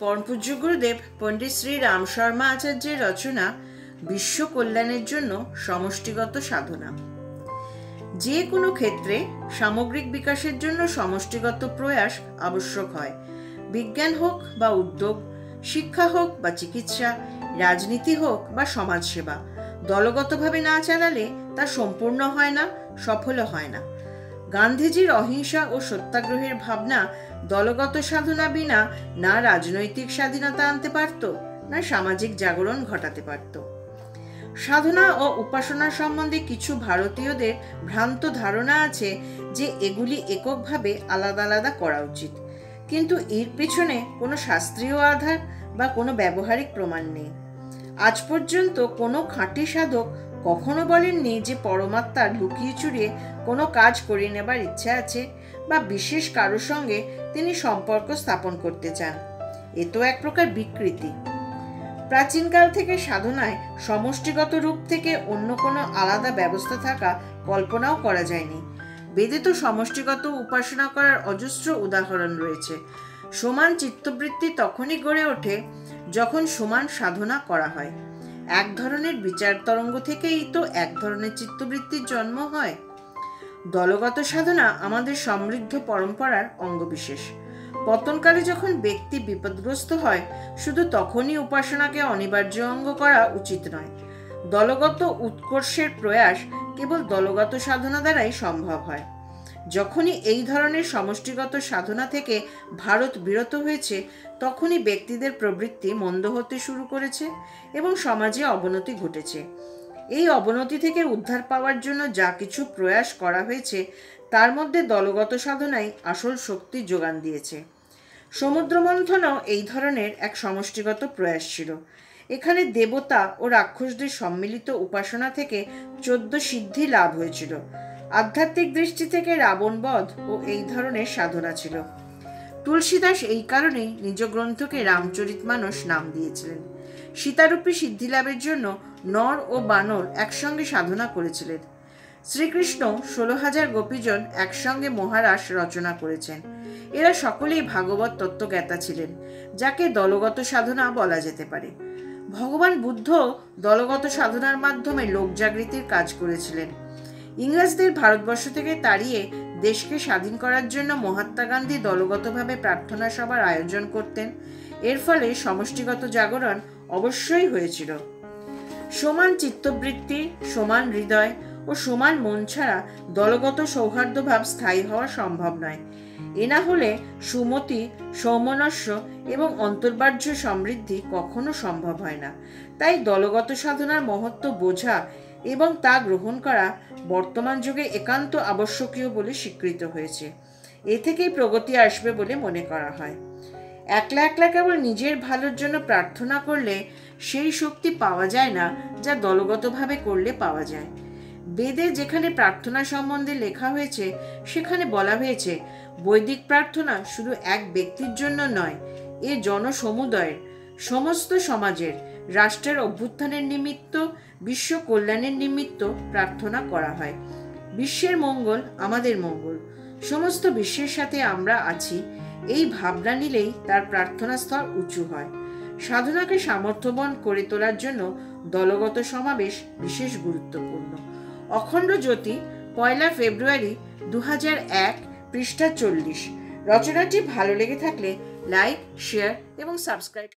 পরমপূজ্য গুরুদেব পণ্ডিত শ্রী রাম শর্মা আচার্যের রচনা বিশ্ব কল্যাণের জন্য সমষ্টিগত সাধনা। যে কোনো ক্ষেত্রে সামগ্রিক বিকাশের জন্য সমষ্টিগত প্রয়াস আবশ্যক হয়। বিজ্ঞান হোক বা উদ্যোগ, শিক্ষা হোক বা চিকিৎসা, রাজনীতি হোক বা সমাজসেবা, দলগতভাবে না চালালে তা সম্পূর্ণ হয় না, সফল হয় না। গান্ধীজির অহিংসা ও সত্যাগ্রহের ভাবনা দলগত সাধনা বিনা না রাজনৈতিক স্বাধীনতা আনতে পারত, না সামাজিক জাগরণ ঘটাতে পারত। সাধনা ও উপাসনা সম্বন্ধে কিছু ভারতীয়দের ভ্রান্ত ধারণা আছে যে এগুলি এককভাবে আলাদা আলাদা করা উচিত, কিন্তু এর পেছনে কোনো শাস্ত্রীয় আধার বা কোনো ব্যবহারিক প্রমাণ নেই। আজ পর্যন্ত কোনো খাঁটি সাধক কখনো বলেননি যে পরমাত্মার লুকিয়ে চুরিয়ে কোনো কাজ করিয়ে নেবার ইচ্ছা আছে বা বিশেষ কারোর সঙ্গে তিনি সম্পর্ক স্থাপন করতে চান। এ তো এক প্রকার বিকৃতি। প্রাচীনকাল থেকে সাধনায় সমষ্টিগত রূপ থেকে অন্য কোনো আলাদা ব্যবস্থা থাকা কল্পনাও করা যায়নি। বেদে তো সমষ্টিগত উপাসনা করার অজস্র উদাহরণ রয়েছে। সমান চিত্তবৃত্তি তখনই গড়ে ওঠে যখন সমান সাধনা করা হয়। এক ধরনের বিচার তরঙ্গ থেকেই তো এক ধরনের চিত্তবৃত্তির জন্ম হয়। দলগত সাধনা আমাদের সমৃদ্ধ পরম্পরার অঙ্গবিশেষ। পতনকালে যখন ব্যক্তি বিপদগ্রস্ত হয়, শুধু তখনই উপাসনাকে অনিবার্য অঙ্গ করা উচিত নয়। দলগত উৎকর্ষের প্রয়াস কেবল দলগত সাধনা দ্বারাই সম্ভব হয়। যখনই এই ধরনের সমষ্টিগত সাধনা থেকে ভারত বিরত হয়েছে, তখনই ব্যক্তিদের প্রবৃত্তি মন্দ হতে শুরু করেছে এবং সমাজে অবনতি ঘটেছে। এই অবনতি থেকে উদ্ধার পাওয়ার জন্য যা কিছু প্রয়াস করা হয়েছে, তার মধ্যে দলগত সাধনাই আসল শক্তি যোগান দিয়েছে। সমুদ্র মন্থনও এই ধরনের এক সমষ্টিগত প্রয়াস ছিল। এখানে দেবতা ও রাক্ষসদের সম্মিলিত উপাসনা থেকে 14 সিদ্ধি লাভ হয়েছিল। আধ্যাত্মিক দৃষ্টি থেকে রাবণ বধ ও এই ধরনের সাধনা ছিল। তুলসীদাস এই কারণেই নিজ গ্রন্থকে রামচরিতমানস নাম দিয়েছিলেন। সীতারূপী সিদ্ধি লাভের জন্য নর ও বানর একসঙ্গে সাধনা করেছিলেন। শ্রীকৃষ্ণ 16,000 গোপীজন একসঙ্গে মহারাস রচনা করেছেন। এরা সকলেই ভাগবত তত্ত্বজ্ঞাতা ছিলেন, যাকে দলগত সাধনা বলা যেতে পারে। ভগবান বুদ্ধ দলগত সাধনার মাধ্যমে লোক জাগৃতির কাজ করেছিলেন। ইংরেজদের ভারতবর্ষ থেকে তাড়িয়ে দেশকে স্বাধীন করার জন্য মহাত্মা গান্ধী দলগতভাবে প্রার্থনা সভার আয়োজন করতেন। এর ফলে সমষ্টিগত জাগরণ অবশ্যই হয়েছিল। সমান চিত্তবৃত্তি, সমান হৃদয় ও সমান মন ছাড়া দলগত সৌহার্দ্যভাব স্থায়ী হওয়া সম্ভব নয়। এ না হলে সুমতি, সৌমনস্য এবং অন্তর্বাহ্য সমৃদ্ধি কখনো সম্ভব হয় না। তাই দলগত সাধনার মহত্ব বোঝা এবং তা গ্রহণ করা বর্তমান যুগে একান্ত আবশ্যকীয় বলে স্বীকৃত হয়েছে। এ থেকেই প্রগতি আসবে বলে মনে করা হয়। একলা একলা কেবল নিজের ভালোর জন্য প্রার্থনা করলে সেই শক্তি পাওয়া যায় না যা দলগতভাবে করলে পাওয়া যায়। বেদে যেখানে প্রার্থনা সম্বন্ধে লেখা হয়েছে, সেখানে বলা হয়েছে বৈদিক প্রার্থনা শুধু এক ব্যক্তির জন্য নয়, এ জনসমুদায়ের, সমস্ত সমাজের, রাষ্ট্রের অভ্যুত্থানের নিমিত্ত, বিশ্ব কল্যাণের নিমিত্ত প্রার্থনা করা হয়। বিশ্বের মঙ্গল আমাদের মঙ্গল, সমস্ত বিশ্বের সাথে আমরা আছি, এই ভাবনা নিলেই তার প্রার্থনা স্তর উঁচু হয়। সাধনাকে সামর্থ্যবান করে তোলার জন্য দলগত সমাবেশ বিশেষ গুরুত্বপূর্ণ। অখণ্ড জ্যোতি, 1 ফেব্রুয়ারি 2001, পৃষ্ঠা 40। রচনাটি ভালো লেগে থাকলে লাইক, শেয়ার এবং সাবস্ক্রাইব।